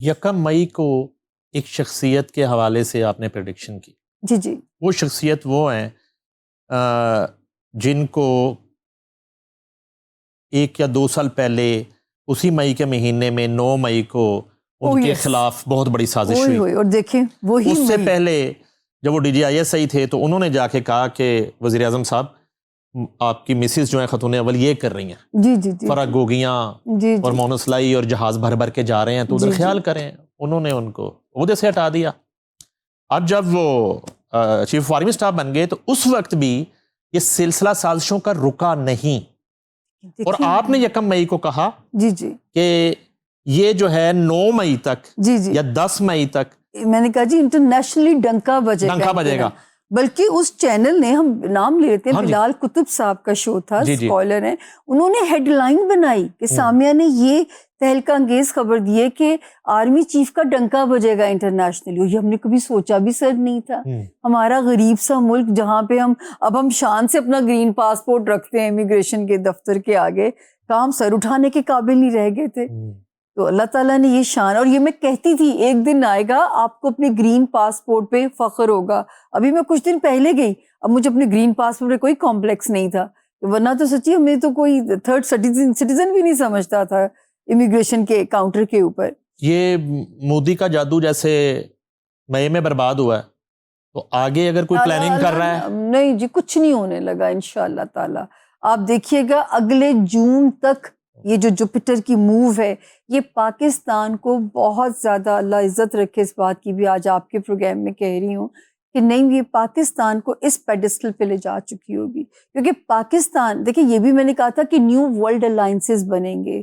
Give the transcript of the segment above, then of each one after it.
یکم مئی کو ایک شخصیت کے حوالے سے آپ نے پریڈکشن کی. جی جی. وہ شخصیت وہ ہیں جن کو 1 یا 2 سال پہلے اسی مئی کے مہینے میں 9 مئی کو ان کے خلاف بہت بڑی سازش ہوئی. اور دیکھیں وہی اس سے پہلے جب وہ DGISI تھے تو انہوں نے جا کے کہا کہ وزیر اعظم صاحب آپ کی مسز جو ہیں خاتون اول یہ کر رہی ہیں, جی جی جی فرق گوگیاں اور مونوسلائی اور جہاز بھر بھر کے جا رہے ہیں تو ادھر خیال کریں. انہوں نے ان کو عہدے سے ہٹا دیا. اب جب وہ چیف آف آرمی اسٹاف بن گئے تو اس وقت بھی یہ سلسلہ سازشوں کا رکا نہیں, اور آپ نے یکم مئی کو کہا جی جی کہ یہ جو ہے 9 مئی تک جی جی یا 10 مئی تک میں نے کہا جی انٹرنیشنلی ڈنکا بجے گا. بلکہ اس چینل نے, ہم نام لے لیتے ہیں, بلال قطب صاحب کا شو تھا, اسکالر ہیں, انہوں نے ہیڈ لائن بنائی کہ سامیہ نے یہ تہلکہ انگیز خبر دی ہے کہ آرمی چیف کا ڈنکا بجے گا انٹرنیشنلی. یہ ہم نے کبھی سوچا بھی سر نہیں تھا. ہمارا غریب سا ملک جہاں پہ ہم شان سے اپنا گرین پاسپورٹ رکھتے ہیں امیگریشن کے دفتر کے آگے, کام سر اٹھانے کے قابل نہیں رہ گئے تھے. تو اللہ تعالیٰ نے یہ شان, اور یہ میں کہتی تھی ایک دن آئے گا آپ کو اپنے گرین پاسپورٹ پہ فخر ہوگا. ابھی میں کچھ دن پہلے گئی, اب مجھے اپنے گرین پاسپورٹ پہ کوئی کمپلیکس نہیں تھا, ورنہ تو سچی ہمیں تو کوئی تھرڈ سٹیزن بھی نہیں سمجھتا تھا امیگریشن کے کاؤنٹر کے اوپر. یہ مودی کا جادو جیسے مئی میں برباد ہوا ہے, تو آگے اگر کوئی پلاننگ کر رہا ہے؟ نہیں جی, کچھ نہیں ہونے لگا انشاءاللہ تعالی. آپ دیکھیے گا اگلے جون تک یہ جو جوپیٹر کی موو ہے یہ پاکستان کو بہت زیادہ, اللہ عزت رکھے اس بات کی بھی آج آپ کے پروگرام میں کہہ رہی ہوں کہ نہیں, یہ پاکستان کو اس پیڈسٹل پہ لے جا چکی ہوگی. کیونکہ پاکستان, دیکھیں یہ بھی میں نے کہا تھا کہ نیو ورلڈ الائنسز بنیں گے,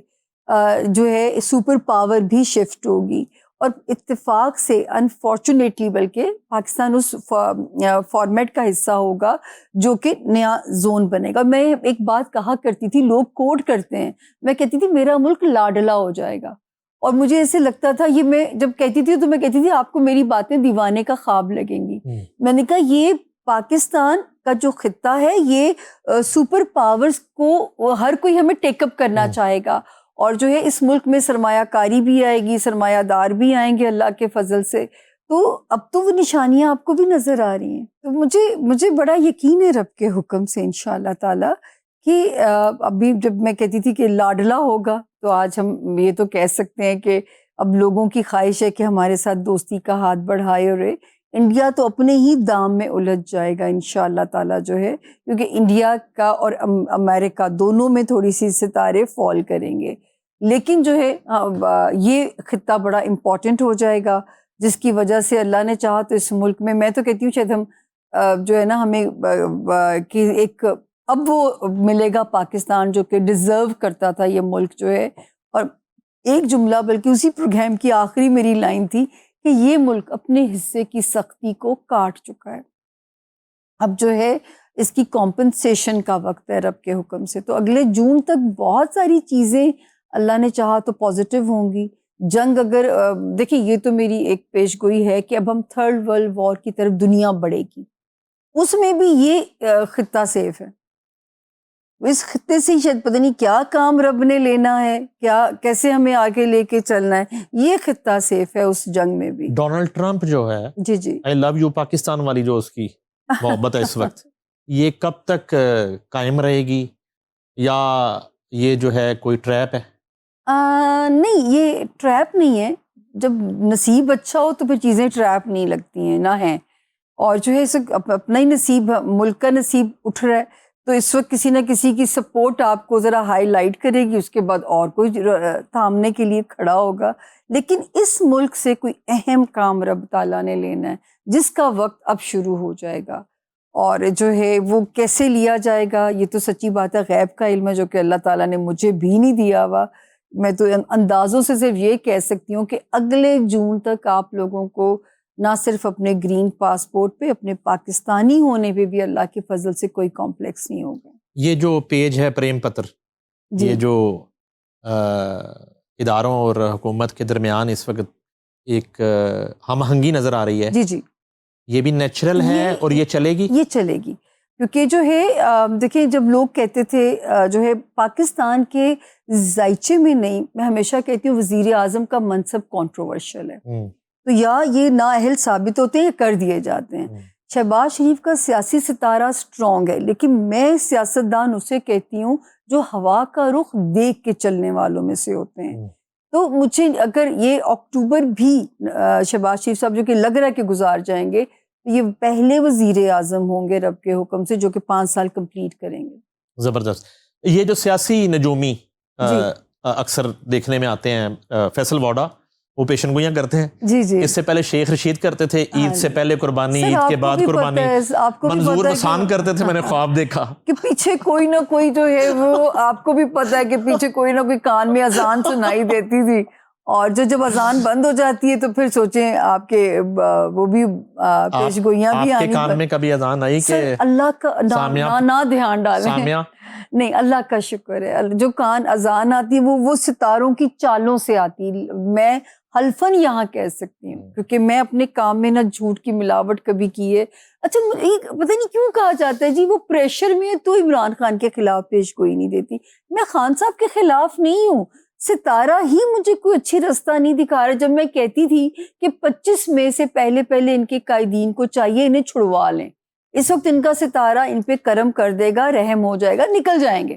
جو ہے سپر پاور بھی شفٹ ہوگی, اور اتفاق سے انفارچونیٹلی بلکہ پاکستان اس فارمیٹ کا حصہ ہوگا جو کہ نیا زون بنے گا. میں ایک بات کہا کرتی تھی, لوگ کوٹ کرتے ہیں, میں کہتی تھی میرا ملک لاڈلا ہو جائے گا, اور مجھے ایسے لگتا تھا, یہ میں جب کہتی تھی تو میں کہتی تھی آپ کو میری باتیں دیوانے کا خواب لگیں گی. میں نے کہا یہ پاکستان کا جو خطہ ہے یہ سپر پاورز کو ہر کوئی ہمیں ٹیک اپ کرنا چاہے گا, اور جو ہے اس ملک میں سرمایہ کاری بھی آئے گی, سرمایہ دار بھی آئیں گے اللہ کے فضل سے. تو اب تو وہ نشانیاں آپ کو بھی نظر آ رہی ہیں. تو مجھے بڑا یقین ہے رب کے حکم سے انشاءاللہ تعالی کہ ابھی جب میں کہتی تھی کہ لاڈلا ہوگا, تو آج ہم یہ تو کہہ سکتے ہیں کہ اب لوگوں کی خواہش ہے کہ ہمارے ساتھ دوستی کا ہاتھ بڑھائے, اور انڈیا تو اپنے ہی دام میں الجھ جائے گا انشاءاللہ تعالی جو ہے, کیونکہ انڈیا کا اور امریکہ دونوں میں تھوڑی سی ستارے فال کریں گے. لیکن جو ہے یہ خطہ بڑا امپورٹنٹ ہو جائے گا, جس کی وجہ سے اللہ نے چاہا تو اس ملک میں تو کہتی ہوں شاید ہم جو ہے نا ہمیں کہ ایک اب وہ ملے گا پاکستان جو کہ ڈیزرو کرتا تھا یہ ملک جو ہے. اور ایک جملہ, بلکہ اسی پروگرام کی آخری میری لائن تھی کہ یہ ملک اپنے حصے کی سختی کو کاٹ چکا ہے, اب جو ہے اس کی کمپنسیشن کا وقت ہے رب کے حکم سے. تو اگلے جون تک بہت ساری چیزیں اللہ نے چاہا تو پازیٹیو ہوں گی. جنگ اگر دیکھیں, یہ تو میری ایک پیش گوئی ہے کہ اب ہم تھرڈ ورلڈ وار کی طرف دنیا بڑھے گی, اس میں بھی یہ خطہ سیف ہے. اس خطے سے شاید پتہ نہیں کیا کام رب نے لینا ہے, کیا کیسے ہمیں آگے لے کے چلنا ہے, یہ خطہ سیف ہے اس جنگ میں بھی. ڈونلڈ ٹرمپ جو ہے, جی جی, آئی لو یو پاکستان والی جو اس کی محبت ہے اس وقت, یہ کب تک قائم رہے گی, یا یہ جو ہے کوئی ٹریپ ہے؟ نہیں, یہ ٹریپ نہیں ہے. جب نصیب اچھا ہو تو پھر چیزیں ٹریپ نہیں لگتی ہیں نہ ہیں. اور جو ہے اپنا ہی نصیب, ملک کا نصیب اٹھ رہا ہے, تو اس وقت کسی نہ کسی کی سپورٹ آپ کو ذرا ہائی لائٹ کرے گی, اس کے بعد اور کوئی تھامنے کے لیے کھڑا ہوگا. لیکن اس ملک سے کوئی اہم کام رب تعالیٰ نے لینا ہے, جس کا وقت اب شروع ہو جائے گا. اور جو ہے وہ کیسے لیا جائے گا, یہ تو سچی بات ہے, غیب کا علم ہے جو کہ اللہ تعالیٰ نے مجھے بھی نہیں دیا ہوا. میں تو اندازوں سے صرف یہ کہہ سکتی ہوں کہ اگلے جون تک آپ لوگوں کو نہ صرف اپنے گرین پاسپورٹ پہ, اپنے پاکستانی ہونے پہ بھی اللہ کے فضل سے کوئی کمپلیکس نہیں ہوگا. یہ جو پیج ہے پریم پتر, یہ جو اداروں اور حکومت کے درمیان اس وقت ایک ہم آہنگی نظر آ رہی ہے, جی جی, یہ بھی نیچرل ہے اور یہ چلے گی؟ یہ چلے گی. کیونکہ جو ہے دیکھیں جب لوگ کہتے تھے جو ہے پاکستان کے ذائچے میں نہیں، میں ہمیشہ کہتی ہوں وزیر اعظم کا منصب کنٹروورشل ہے، تو یا یہ نااہل ثابت ہوتے ہیں یا کر دیے جاتے ہیں۔ شہباز شریف کا سیاسی ستارہ سٹرونگ ہے، لیکن میں سیاستدان اسے کہتی ہوں جو ہوا کا رخ دیکھ کے چلنے والوں میں سے ہوتے ہیں۔ تو مجھے اگر یہ اکتوبر بھی شہباز شریف صاحب جو کہ لگ رہا ہے کہ گزار جائیں گے، یہ پہلے وزیر اعظم ہوں گے رب کے حکم سے جو کہ 5 سال کمپلیٹ کریں گے۔ زبردست۔ یہ جو سیاسی نجومی اکثر دیکھنے میں آتے ہیں، فیصل واڈا وہ پیشن گوئیاں کرتے ہیں، جی جی، اس سے پہلے شیخ رشید کرتے تھے، عید سے پہلے قربانی، عید کے بعد قربانی، منظور حسان کرتے تھے، میں نے خواب دیکھا کہ پیچھے کوئی نہ کوئی جو ہے وہ آپ کو بھی پتہ ہے کہ پیچھے کوئی نہ کوئی کان میں اذان سنائی دیتی تھی، اور جب اذان بند ہو جاتی ہے تو پھر سوچیں آپ کے وہ بھی پیش گوئیاں بھی آپ کے کان میں کبھی اذان آئی کہ اللہ کا نہ دھیان ڈالیں؟ نہیں، اللہ کا شکر ہے، جو کان اذان آتی ہے وہ ستاروں کی چالوں سے آتی، میں حلفاً یہاں کہہ سکتی ہوں، کیونکہ میں اپنے کام میں نہ جھوٹ کی ملاوٹ کبھی کی ہے۔ اچھا پتہ نہیں کیوں کہا جاتا ہے جی وہ پریشر میں ہے تو عمران خان کے خلاف پیش گوئی نہیں دیتی، میں خان صاحب کے خلاف نہیں ہوں، ستارہ ہی مجھے کوئی اچھی رستہ نہیں دکھا رہا۔ جب میں کہتی تھی کہ 25 مئی سے پہلے ان کے قائدین کو چاہیے انہیں چھڑوا لیں، اس وقت ان کا ستارہ ان پہ کرم کر دے گا، رحم ہو جائے گا، نکل جائیں گے،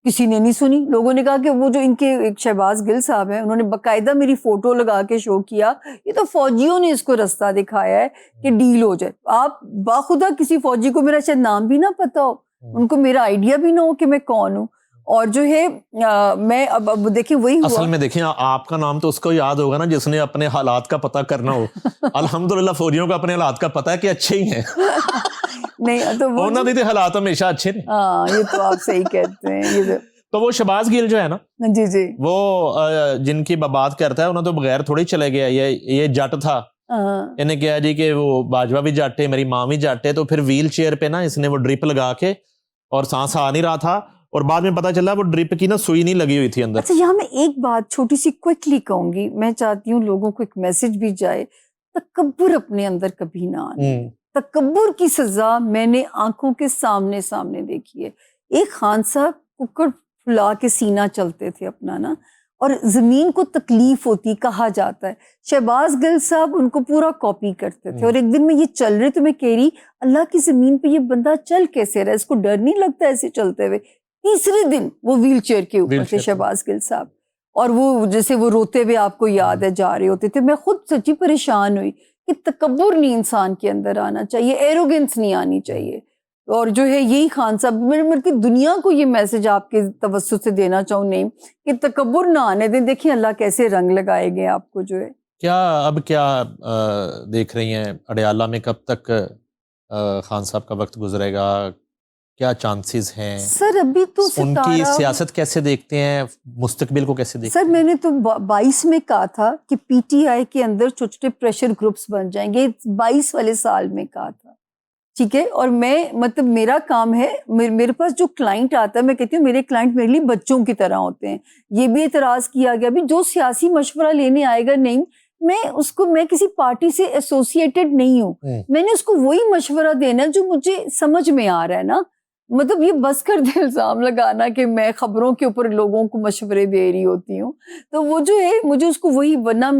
کسی نے نہیں سنی۔ لوگوں نے کہا کہ وہ جو ان کے ایک شہباز گل صاحب ہیں، انہوں نے باقاعدہ میری فوٹو لگا کے شو کیا، یہ تو فوجیوں نے اس کو رستہ دکھایا ہے کہ ڈیل ہو جائے۔ آپ باخدا کسی فوجی کو میرا شاید نام بھی نہ پتا ہو، ان کو میرا آئیڈیا بھی نہ ہو کہ میں کون ہوں، اور جو ہے میں اب دیکھیں وہی ہوا۔ اصل میں دیکھیں آپ کا نام تو اس کو یاد ہوگا نا جس نے اپنے حالات کا پتہ کرنا ہو۔ الحمدللہ فوجیوں کو اپنے حالات کا پتہ ہے کہ اچھے ہی ہیں، نہیں تو وہ انہوں نے حالات ہمیشہ اچھے نہیں۔ ہاں یہ تو آپ صحیح کہتے ہیں۔ تو وہ شہباز گل جو ہے نا، جی جی، وہ جن کی بات کرتا ہے انہوں تو بغیر تھوڑی چلے گیا، یہ جٹ تھا، انہیں کہا جی کہ وہ باجوہ بھی جٹ ہے، میری ماں بھی جٹ ہے، تو پھر ویل چیئر پہ نا اس نے وہ ڈرپ لگا کے اور سانس آ نہیں رہا تھا، اور بعد میں پتا چلا وہ ڈرپ کی نا سوئی نہیں لگی ہوئی تھی اندر۔ اچھا یہاں میں ایک بات چھوٹی سی کوئکلی کہوں گی، میں چاہتی ہوں لوگوں کو ایک میسج بھی جائے، تکبر اپنے اندر کبھی نہ آنے۔ تکبر کی سزا میں نے آنکھوں کے سامنے دیکھی ہے۔ ایک خان صاحب ککڑ پھلا کے سینہ چلتے تھے اپنا نا، اور زمین کو تکلیف ہوتی، کہا جاتا ہے شہباز گل صاحب ان کو پورا کاپی کرتے تھے، اور ایک دن میں یہ چل رہے تو میں کہہ رہی اللہ کی زمین پہ یہ بندہ چل کیسے رہا، اس کو ڈر نہیں لگتا ایسے چلتے ہوئے؟ تیسرے دن وہ ویل چیئر کے اوپر تھے شہباز گل صاحب، اور وہ جیسے وہ روتے ہوئے آپ کو یاد ہے جا رہے ہوتے تھے۔ میں خود سچی پریشان ہوئی کہ تکبر نہیں انسان کے اندر آنا چاہیے، ایروگنس نہیں آنی چاہیے، اور جو ہے یہی خان صاحب میں دنیا کو یہ میسج آپ کے توسط سے دینا چاہوں نہیں کہ تکبر نہ آنے دیں۔ دیکھیں اللہ کیسے رنگ لگائے گئے آپ کو جو ہے۔ کیا دیکھ رہی ہیں اڈیالہ میں کب تک خان صاحب کا وقت گزرے گا، کیا چانسز ہیں سر؟ ابھی تو ان کی سیاست کیسے دیکھتے ہیں، مستقبل کو کیسے دیکھتے ہیں؟ سر میں نے تو 22 میں کہا تھا کہ پی ٹی آئی کے اندر چھوٹے پریشر گروپس بن جائیں گے، 22 والے سال میں کہا تھا، ٹھیک ہے؟ اور میں مطلب میرا کام ہے، میرے پاس جو کلائنٹ آتا ہے میں کہتی ہوں میرے کلائنٹ میرے لیے بچوں کی طرح ہوتے ہیں۔ یہ بھی اعتراض کیا گیا بھی جو سیاسی مشورہ لینے آئے گا، نہیں میں کسی پارٹی سے ایسوسیٹڈ نہیں ہوں، میں نے اس کو وہی مشورہ دینا ہے جو مجھے سمجھ میں آ رہا ہے نا۔ مطلب یہ بس کر دے الزام لگانا کہ میں خبروں کے اوپر لوگوں کو مشورے دے رہی ہوتی ہوں، تو وہ جو ہے مجھے اس کو وہی، ورنہ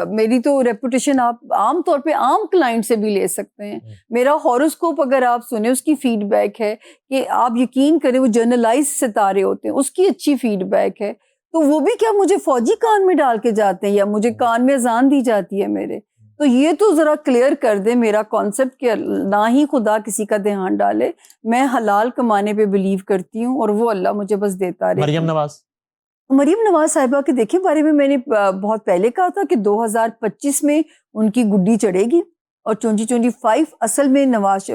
میری تو ریپوٹیشن آپ عام طور پہ عام کلائنٹ سے بھی لے سکتے ہیں۔ میرا ہاروسکوپ اگر آپ سنیں اس کی فیڈ بیک ہے کہ آپ یقین کریں وہ جرنلائز ستارے ہوتے ہیں، اس کی اچھی فیڈ بیک ہے، تو وہ بھی کیا مجھے فوجی کان میں ڈال کے جاتے ہیں یا مجھے کان میں اذان دی جاتی ہے میرے؟ تو یہ تو ذرا کلیئر کر دے میرا کانسیپٹ کہ نہ ہی خدا کسی کا دھیان ڈالے، میں حلال کمانے پہ بلیو کرتی ہوں اور وہ اللہ مجھے بس دیتا رہے۔ مریم نواز صاحبہ کے دیکھیں بارے میں نے بہت پہلے کہا تھا کہ 2025 میں ان کی گڈی چڑھے گی، اور 2025 اصل میں نواز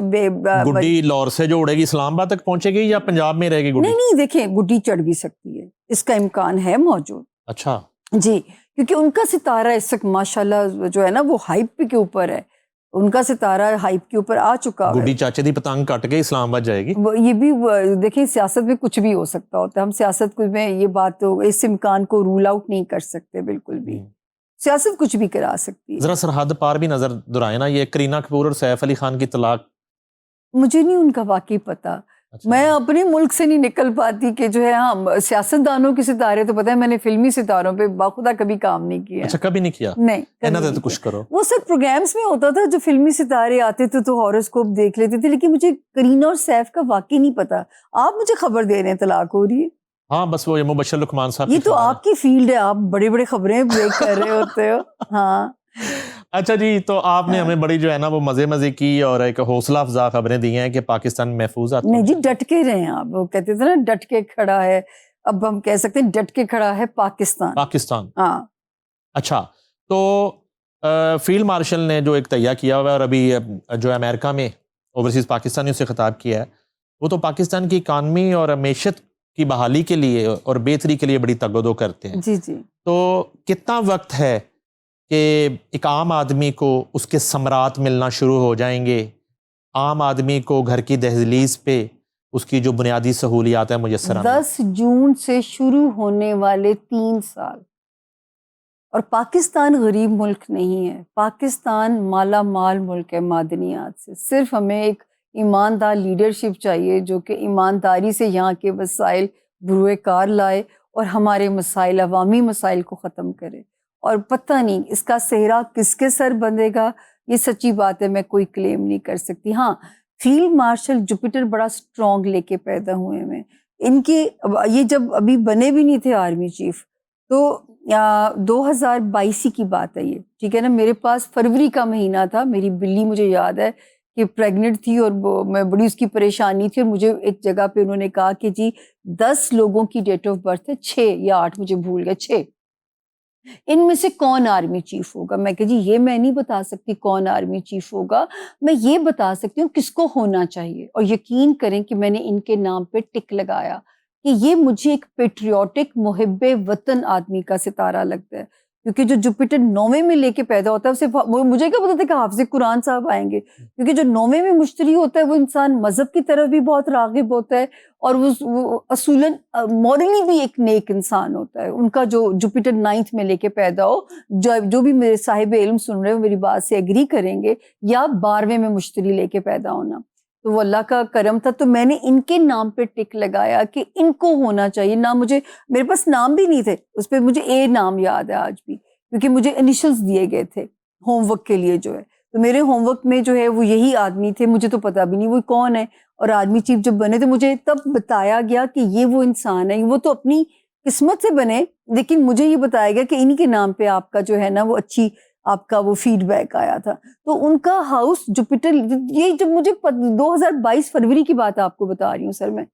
گڈی لاہور سے جو اڑے گی اسلام آباد تک پہنچے گی یا پنجاب میں رہے گی گڈی؟ نہیں دیکھیں گڈی چڑھ بھی سکتی ہے، اس کا امکان ہے موجود۔ اچھا جی، کیونکہ ان کا ستارہ اس وقت ماشاءاللہ جو ہے نا وہ ہائپ کے اوپر ہے، ان کا ستارہ ہائپ کے اوپر آ چکا ہے۔ گڈی چاچے دی پتنگ کٹ کے اسلام آباد جائے گی۔ یہ بھی دیکھیں سیاست میں کچھ بھی ہو سکتا ہوتا ہے، ہم سیاست میں یہ بات تو اس امکان کو رول آؤٹ نہیں کر سکتے بالکل بھی، سیاست کچھ بھی کرا سکتی ہے۔ ذرا سرحد پار بھی نظر دہرائیں نا، یہ کرینہ کپور اور سیف علی خان کی طلاق مجھے نہیں ان کا واقعی پتا. میں اپنے ملک سے نہیں نکل پاتی کہ جو ہے ہاں سیاستدانوں کے ستارے تو پتہ ہے میں نے فلمی ستاروں پہ باخدا کبھی کام نہیں کیا. اچھا کبھی نہیں کیا؟ نہیں تو کچھ کرو. وہ سب پروگرامز میں ہوتا تھا جو فلمی ستارے آتے تھے تو ہاروسکوپ دیکھ لیتے تھے, لیکن مجھے کرینہ اور سیف کا واقعی نہیں پتا. آپ مجھے خبر دے رہے ہیں طلاق ہو رہی ہے. ہاں بس وہ مبشر لقمان صاحب یہ تو آپ کی فیلڈ ہے, آپ بڑے بڑے خبریں بریک کر رہے ہوتے ہو. ہاں اچھا جی, تو آپ نے ہمیں بڑی جو ہے نا وہ مزے کی اور ایک حوصلہ افزا خبریں دی ہیں کہ پاکستان محفوظ آتا ہے. نہیں جی ڈٹ کے رہے ہیں آپ, وہ کہتے تھے نا ڈٹ کے کھڑا ہے, اب ہم کہہ سکتے ہیں ڈٹ کے کھڑا ہے پاکستان. ہاں اچھا, تو فیلڈ مارشل نے جو ایک تہیہ کیا ہوا ہے اور ابھی جو امریکہ میں اوورسیز پاکستانیوں سے خطاب کیا ہے, وہ تو پاکستان کی اکانومی اور معیشت کی بحالی کے لیے اور بہتری کے لیے بڑی تگدو کرتے ہیں. جی جی. تو کتنا وقت ہے کہ ایک عام آدمی کو اس کے ثمرات ملنا شروع ہو جائیں گے, عام آدمی کو گھر کی دہلیز پہ اس کی جو بنیادی سہولیات ہیں میسر آنا؟ 10 جون سے شروع ہونے والے 3 سال. اور پاکستان غریب ملک نہیں ہے, پاکستان مالا مال ملک ہے معدنیات سے. صرف ہمیں ایک ایماندار لیڈرشپ چاہیے جو کہ ایمانداری سے یہاں کے وسائل بروئے کار لائے اور ہمارے مسائل, عوامی مسائل کو ختم کرے. اور پتہ نہیں اس کا صحرا کس کے سر بندھے گا, یہ سچی بات ہے, میں کوئی کلیم نہیں کر سکتی. ہاں فیلڈ مارشل جوپیٹر بڑا سٹرونگ لے کے پیدا ہوئے ہیں. ان کے یہ جب ابھی بنے بھی نہیں تھے آرمی چیف, تو 2022 کی بات ہے یہ, ٹھیک ہے نا. میرے پاس فروری کا مہینہ تھا, میری بلی مجھے یاد ہے کہ پریگننٹ تھی اور میں بڑی اس کی پریشانی تھی, اور مجھے ایک جگہ پہ انہوں نے کہا کہ جی 10 لوگوں کی ڈیٹ آف برتھ ہے, 6 یا 8 مجھے بھول گیا, 6, ان میں سے کون آرمی چیف ہوگا. میں کہ جی یہ میں نہیں بتا سکتی کون آرمی چیف ہوگا, میں یہ بتا سکتی ہوں کس کو ہونا چاہیے. اور یقین کریں کہ میں نے ان کے نام پہ ٹک لگایا کہ یہ مجھے ایک پیٹریوٹک محب وطن آدمی کا ستارہ لگتا ہے, کیونکہ جو جوپیٹر 9ویں میں لے کے پیدا ہوتا ہے اسے مجھے کیا پتا تھا کہ حافظ قرآن صاحب آئیں گے, کیونکہ جو 9ویں میں مشتری ہوتا ہے وہ انسان مذہب کی طرف بھی بہت راغب ہوتا ہے اور وہ اصولاً مورلی بھی ایک نیک انسان ہوتا ہے. ان کا جو جوپیٹر 9th میں لے کے پیدا ہو, جو بھی میرے صاحب علم سن رہے ہو میری بات سے ایگری کریں گے, یا 12ویں میں مشتری لے کے پیدا ہونا, تو وہ اللہ کا کرم تھا. تو میں نے ان کے نام پہ ٹک لگایا کہ ان کو ہونا چاہیے. نہ مجھے, میرے پاس نام بھی نہیں تھے, اس پہ مجھے اے نام یاد ہے آج بھی, کیونکہ مجھے انیشلز دیے گئے تھے ہوم ورک کے لیے جو ہے. تو میرے ہوم ورک میں جو ہے وہ یہی آدمی تھے, مجھے تو پتا بھی نہیں وہ کون ہے. اور آرمی چیف جب بنے تو مجھے تب بتایا گیا کہ یہ وہ انسان ہے, وہ تو اپنی قسمت سے بنے, لیکن مجھے یہ بتایا گیا کہ انہی کے نام پہ آپ کا جو ہے نا وہ اچھی آپ کا وہ فیڈ بیک آیا تھا. تو ان کا ہاؤس جوپیٹر, یہ جب مجھے 2022 فروری کی بات آپ کو بتا رہی ہوں سر میں,